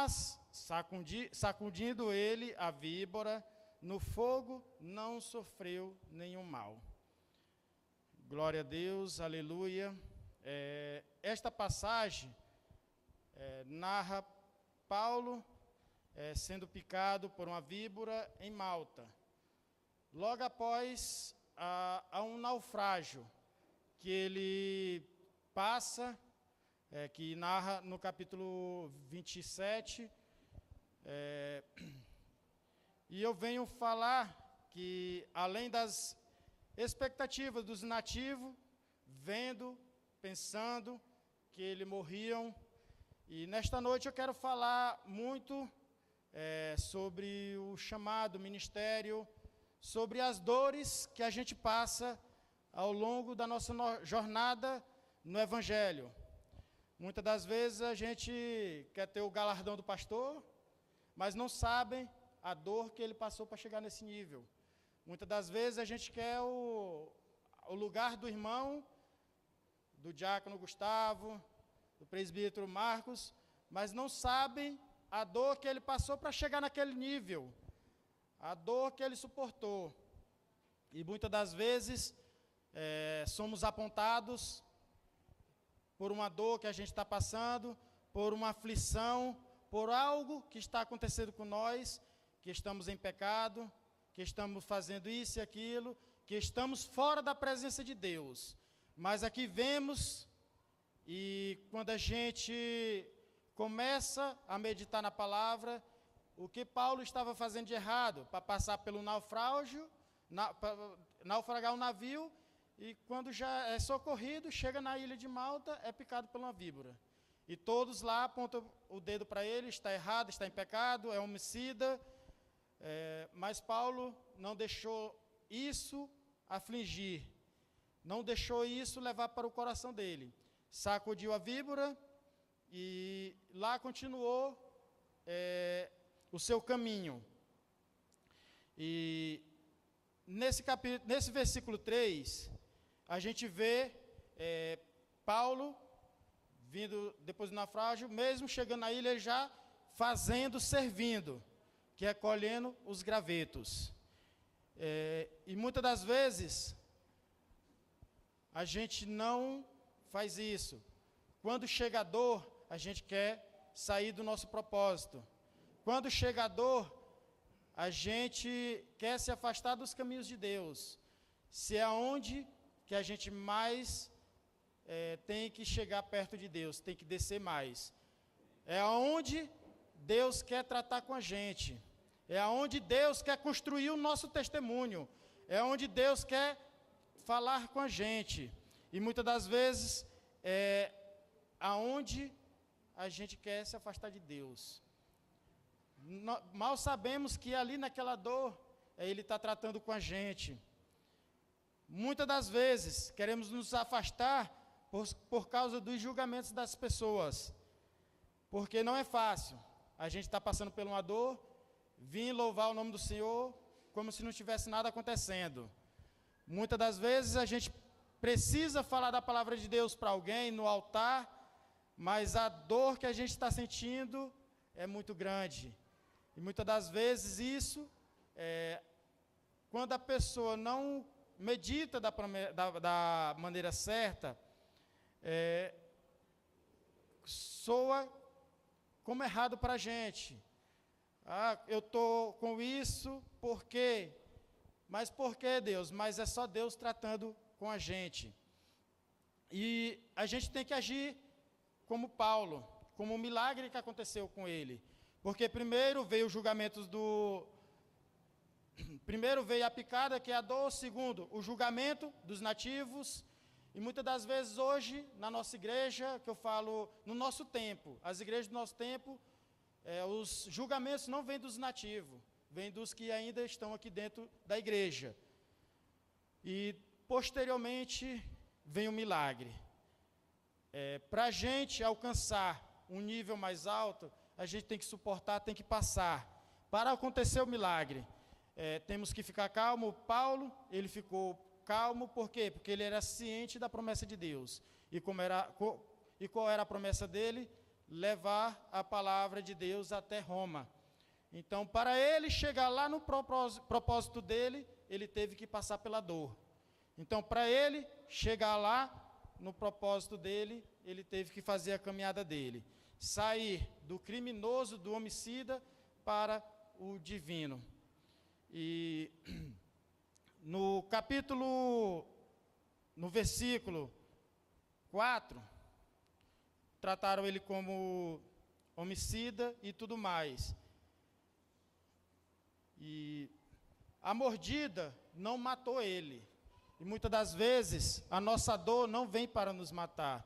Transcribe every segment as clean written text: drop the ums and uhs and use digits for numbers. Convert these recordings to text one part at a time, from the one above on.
Mas, sacudindo ele a víbora, no fogo não sofreu nenhum mal. Glória a Deus, aleluia. Esta passagem narra Paulo sendo picado por uma víbora em Malta. Logo após há um naufrágio que ele passa, que narra no capítulo 27, e eu venho falar que, além das expectativas dos nativos, vendo, pensando que eles morriam, e nesta noite eu quero falar muito sobre o chamado ministério, sobre as dores que a gente passa ao longo da nossa jornada no Evangelho. Muitas das vezes a gente quer ter o galardão do pastor, mas não sabem a dor que ele passou para chegar nesse nível. Muitas das vezes a gente quer o lugar do irmão, do diácono Gustavo, do presbítero Marcos, mas não sabem a dor que ele passou para chegar naquele nível, a dor que ele suportou. E muitas das vezes somos apontados por uma dor que a gente está passando, por uma aflição, por algo que está acontecendo com nós, que estamos em pecado, que estamos fazendo isso e aquilo, que estamos fora da presença de Deus. Mas aqui vemos, e quando a gente começa a meditar na palavra, o que Paulo estava fazendo de errado, para passar pelo naufrágio, naufragar um navio, e quando já é socorrido, chega na ilha de Malta, é picado por uma víbora. E todos lá apontam o dedo para ele, está errado, está em pecado, é homicida. Mas Paulo não deixou isso afligir, não deixou isso levar para o coração dele. Sacudiu a víbora e lá continuou o seu caminho. E nesse versículo 3, a gente vê Paulo vindo depois do naufrágio, mesmo chegando na ilha já servindo, que é colhendo os gravetos. E muitas das vezes a gente não faz isso. Quando chega a dor, a gente quer sair do nosso propósito. Quando chega a dor, a gente quer se afastar dos caminhos de Deus. Se é onde que a gente mais tem que chegar perto de Deus, tem que descer mais. É aonde Deus quer tratar com a gente. É aonde Deus quer construir o nosso testemunho. É onde Deus quer falar com a gente. E muitas das vezes é aonde a gente quer se afastar de Deus. Mal sabemos que ali naquela dor, Ele está tratando com a gente. Muitas das vezes queremos nos afastar por causa dos julgamentos das pessoas. Porque não é fácil. A gente está passando por uma dor, vir louvar o nome do Senhor como se não tivesse nada acontecendo. Muitas das vezes a gente precisa falar da palavra de Deus para alguém no altar, mas a dor que a gente está sentindo é muito grande. E muitas das vezes isso, quando a pessoa não medita da maneira certa, soa como errado para a gente. Eu estou com isso, por quê? Mas por que, Deus? Mas é só Deus tratando com a gente. E a gente tem que agir como Paulo, como um milagre que aconteceu com ele. Porque primeiro veio o julgamento Primeiro veio a picada, que é a dor. Segundo, o julgamento dos nativos. E muitas das vezes hoje, na nossa igreja, que eu falo, no nosso tempo, as igrejas do nosso tempo, os julgamentos não vêm dos nativos, vêm dos que ainda estão aqui dentro da igreja. E, posteriormente, vem o milagre. Para a gente alcançar um nível mais alto, a gente tem que suportar, tem que passar. Para acontecer o milagre, temos que ficar calmo. Paulo, ele ficou calmo, por quê? Porque ele era ciente da promessa de Deus. E qual era a promessa dele? levar a palavra de Deus até Roma. Então, para ele chegar lá no propósito dele, ele teve que passar pela dor. Então, para ele chegar lá no propósito dele, ele teve que fazer a caminhada dele. Sair do criminoso, do homicida, para o divino. E no versículo 4, trataram ele como homicida e tudo mais. E a mordida não matou ele. E muitas das vezes a nossa dor não vem para nos matar.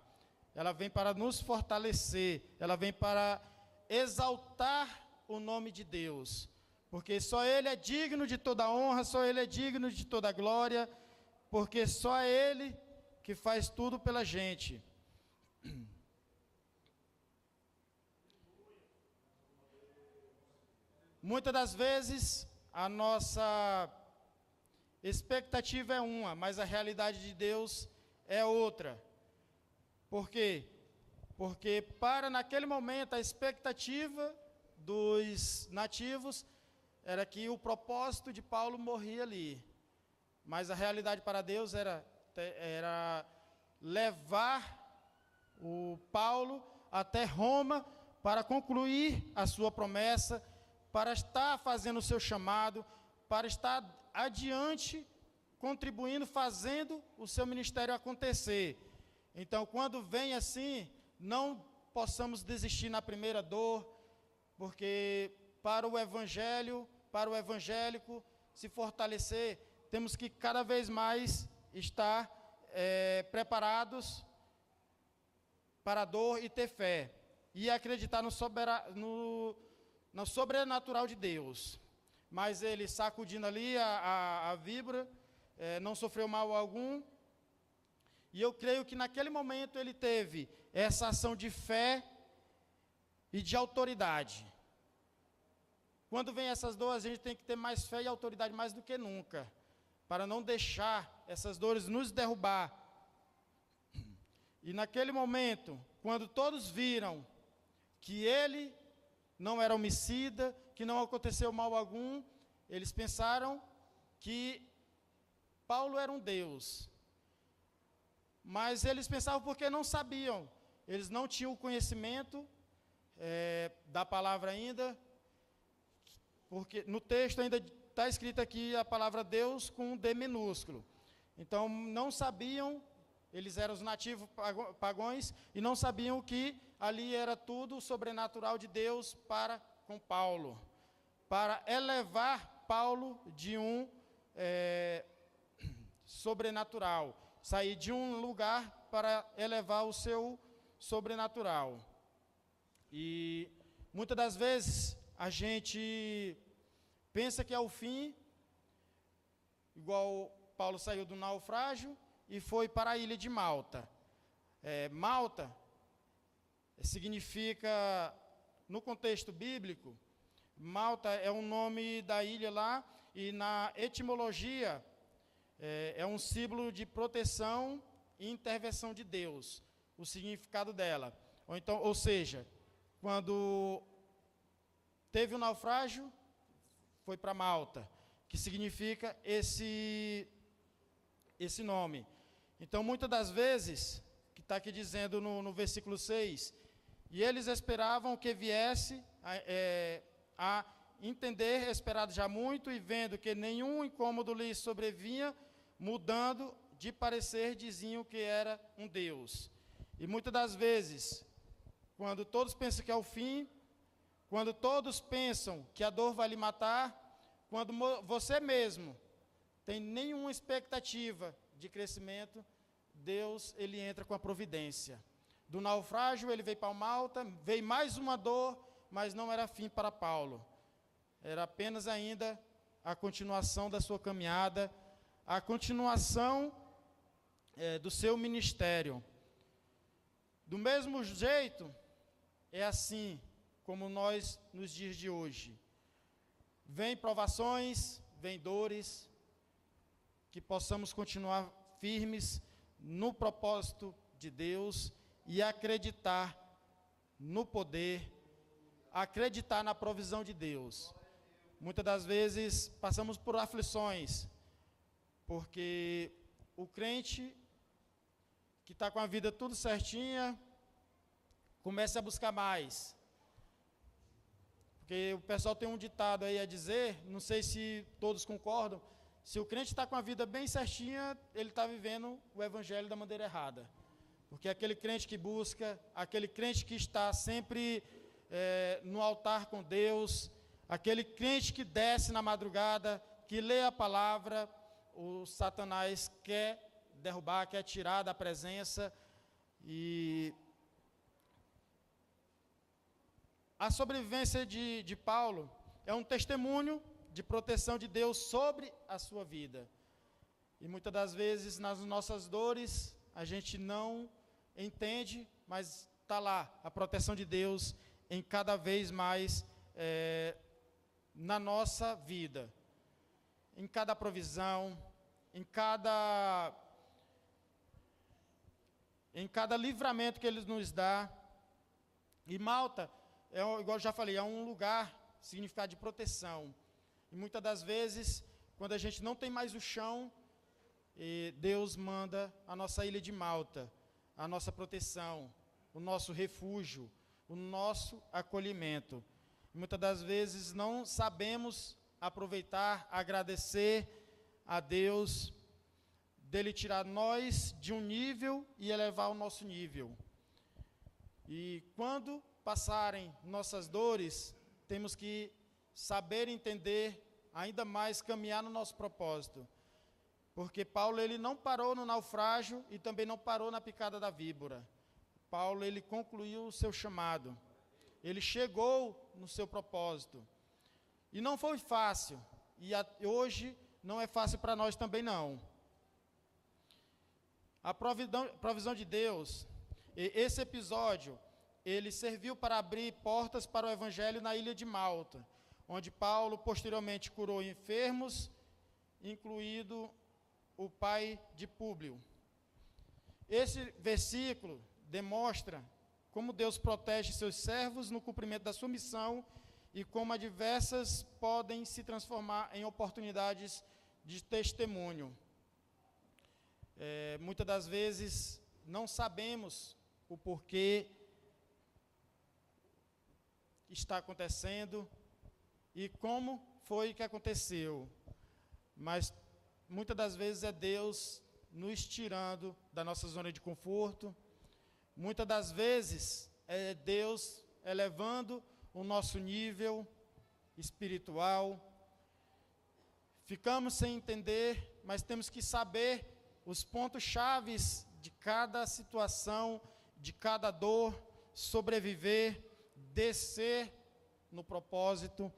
Ela vem para nos fortalecer. Ela vem para exaltar o nome de Deus. Porque só Ele é digno de toda honra, só Ele é digno de toda glória, porque só é Ele que faz tudo pela gente. Muitas das vezes, a nossa expectativa é uma, mas a realidade de Deus é outra. Por quê? Porque naquele momento, a expectativa dos nativos era que o propósito de Paulo morria ali. Mas a realidade para Deus era levar o Paulo até Roma para concluir a sua promessa, para estar fazendo o seu chamado, para estar adiante, contribuindo, fazendo o seu ministério acontecer. Então, quando vem assim, não possamos desistir na primeira dor, porque para o evangelho, para o evangélico se fortalecer, temos que cada vez mais estar preparados para a dor e ter fé, e acreditar no sobrenatural de Deus. Mas ele, sacudindo ali a víbora, não sofreu mal algum, e eu creio que naquele momento ele teve essa ação de fé e de autoridade. Quando vem essas dores, a gente tem que ter mais fé e autoridade mais do que nunca, para não deixar essas dores nos derrubar. E naquele momento, quando todos viram que ele não era homicida, que não aconteceu mal algum, eles pensaram que Paulo era um Deus. Mas eles pensavam porque não sabiam, eles não tinham o conhecimento da palavra ainda, porque no texto ainda está escrito aqui a palavra Deus com um D minúsculo. Então não sabiam, eles eram os nativos pagãos, e não sabiam que ali era tudo sobrenatural de Deus para com Paulo, para elevar Paulo de um sobrenatural, sair de um lugar para elevar o seu sobrenatural. E muitas das vezes a gente pensa que é o fim, igual Paulo saiu do naufrágio e foi para a ilha de Malta. Malta significa, no contexto bíblico, Malta é um nome da ilha lá, e na etimologia é um símbolo de proteção e intervenção de Deus, o significado dela. Ou seja, quando teve o naufrágio, foi para Malta, que significa esse nome. Então, muitas das vezes, que está aqui dizendo no versículo 6, e eles esperavam que viesse a entender, esperado já muito, e vendo que nenhum incômodo lhe sobrevinha, mudando de parecer, diziam que era um Deus. E muitas das vezes, quando todos pensam que é o fim, quando todos pensam que a dor vai lhe matar, quando você mesmo tem nenhuma expectativa de crescimento, Deus, ele entra com a providência. Do naufrágio, ele veio para Malta, veio mais uma dor, mas não era fim para Paulo. Era apenas ainda a continuação da sua caminhada, a continuação do seu ministério. Do mesmo jeito, é assim como nós nos dias de hoje. Vem provações, vem dores, que possamos continuar firmes no propósito de Deus e acreditar no poder, acreditar na provisão de Deus. Muitas das vezes passamos por aflições, porque o crente que está com a vida tudo certinha, começa a buscar mais. Porque o pessoal tem um ditado aí a dizer, não sei se todos concordam, se o crente está com a vida bem certinha, ele está vivendo o evangelho da maneira errada. Porque aquele crente que busca, aquele crente que está sempre no altar com Deus, aquele crente que desce na madrugada, que lê a palavra, o Satanás quer derrubar, quer tirar da presença. E a sobrevivência de Paulo é um testemunho de proteção de Deus sobre a sua vida. E muitas das vezes, nas nossas dores, a gente não entende, mas está lá a proteção de Deus em cada vez mais na nossa vida. Em cada provisão, em cada livramento que Ele nos dá. E Malta, igual eu já falei, é um lugar, significado de proteção. E muitas das vezes, quando a gente não tem mais o chão, Deus manda a nossa ilha de Malta, a nossa proteção, o nosso refúgio, o nosso acolhimento. Muitas das vezes não sabemos aproveitar, agradecer a Deus, dele tirar nós de um nível e elevar o nosso nível. E quando passarem nossas dores, temos que saber entender, ainda mais caminhar no nosso propósito. Porque Paulo, ele não parou no naufrágio e também não parou na picada da víbora. Paulo, ele concluiu o seu chamado. Ele chegou no seu propósito. E não foi fácil. E hoje não é fácil para nós também não. A provisão de Deus, esse episódio, ele serviu para abrir portas para o evangelho na ilha de Malta, onde Paulo posteriormente curou enfermos, incluído o pai de Públio. Esse versículo demonstra como Deus protege seus servos no cumprimento da sua missão e como adversas podem se transformar em oportunidades de testemunho. Muitas das vezes não sabemos o porquê está acontecendo e como foi que aconteceu, mas muitas das vezes é Deus nos tirando da nossa zona de conforto, muitas das vezes é Deus elevando o nosso nível espiritual. Ficamos sem entender, mas temos que saber os pontos chaves de cada situação, de cada dor, sobreviver, descer no propósito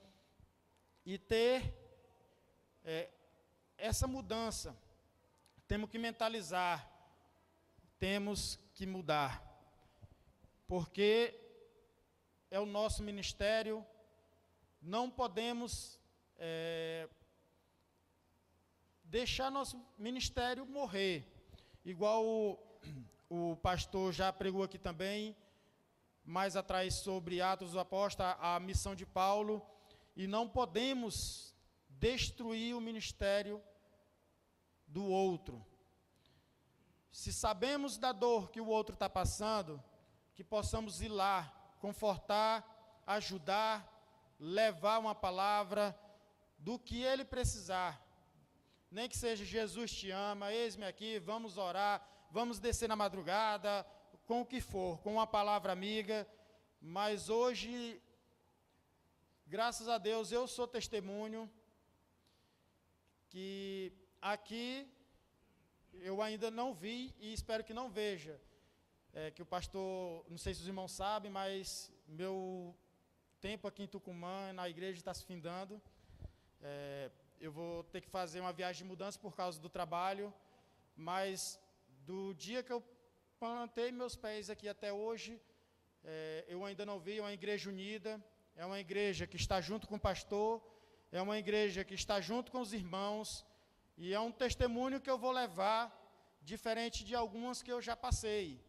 e ter essa mudança. Temos que mentalizar, temos que mudar, porque é o nosso ministério, não podemos deixar nosso ministério morrer, igual o pastor já pregou aqui também, mais atrás sobre Atos dos Apóstolos, a missão de Paulo, e não podemos destruir o ministério do outro. Se sabemos da dor que o outro está passando, que possamos ir lá, confortar, ajudar, levar uma palavra do que ele precisar. Nem que seja Jesus te ama, eis-me aqui, vamos orar, vamos descer na madrugada, com o que for, com uma palavra amiga. Mas hoje, graças a Deus, eu sou testemunho que aqui eu ainda não vi e espero que não veja. Que o pastor, não sei se os irmãos sabem, mas meu tempo aqui em Tucumã, na igreja, está se findando. Eu vou ter que fazer uma viagem de mudança por causa do trabalho, mas do dia que eu plantei meus pés aqui até hoje, eu ainda não vi. É uma igreja unida, é uma igreja que está junto com o pastor, é uma igreja que está junto com os irmãos, e é um testemunho que eu vou levar, diferente de algumas que eu já passei,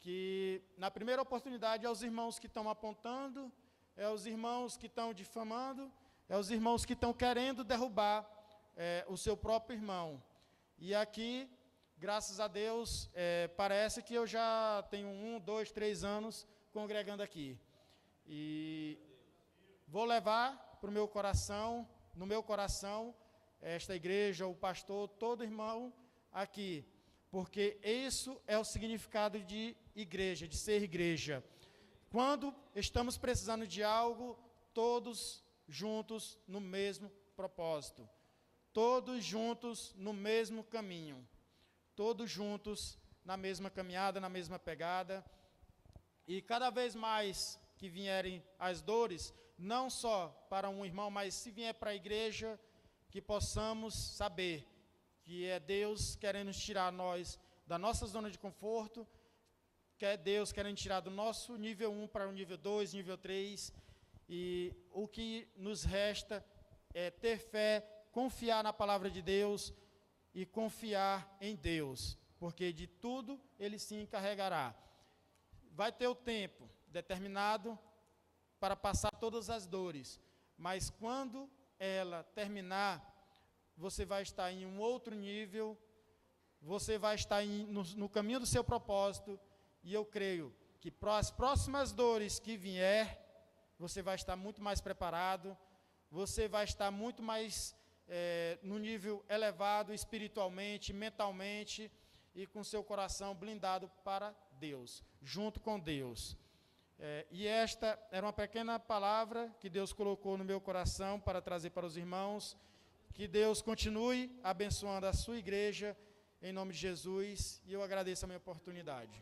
que na primeira oportunidade é os irmãos que estão apontando, é os irmãos que estão difamando, é os irmãos que estão querendo derrubar o seu próprio irmão. E aqui, graças a Deus, parece que eu já tenho 1, 2, 3 anos congregando aqui. E vou levar para o meu coração, no meu coração, esta igreja, o pastor, todo irmão aqui, porque isso é o significado de igreja, de ser igreja. Quando estamos precisando de algo, todos juntos no mesmo propósito, todos juntos no mesmo caminho, todos juntos na mesma caminhada, na mesma pegada. E cada vez mais que vierem as dores, não só para um irmão, mas se vier para a igreja, que possamos saber que é Deus querendo tirar nós da nossa zona de conforto, que é Deus querendo tirar do nosso nível 1 para o nível 2, nível 3, e o que nos resta é ter fé, confiar na palavra de Deus e confiar em Deus, porque de tudo Ele se encarregará. Vai ter o tempo determinado para passar todas as dores, mas quando ela terminar, você vai estar em um outro nível, você vai estar no caminho do seu propósito, e eu creio que para as próximas dores que vier, você vai estar muito mais preparado, você vai estar muito mais no nível elevado espiritualmente, mentalmente, e com seu coração blindado para Deus, junto com Deus. E esta era uma pequena palavra que Deus colocou no meu coração para trazer para os irmãos. Que Deus continue abençoando a sua igreja, em nome de Jesus, e eu agradeço a minha oportunidade.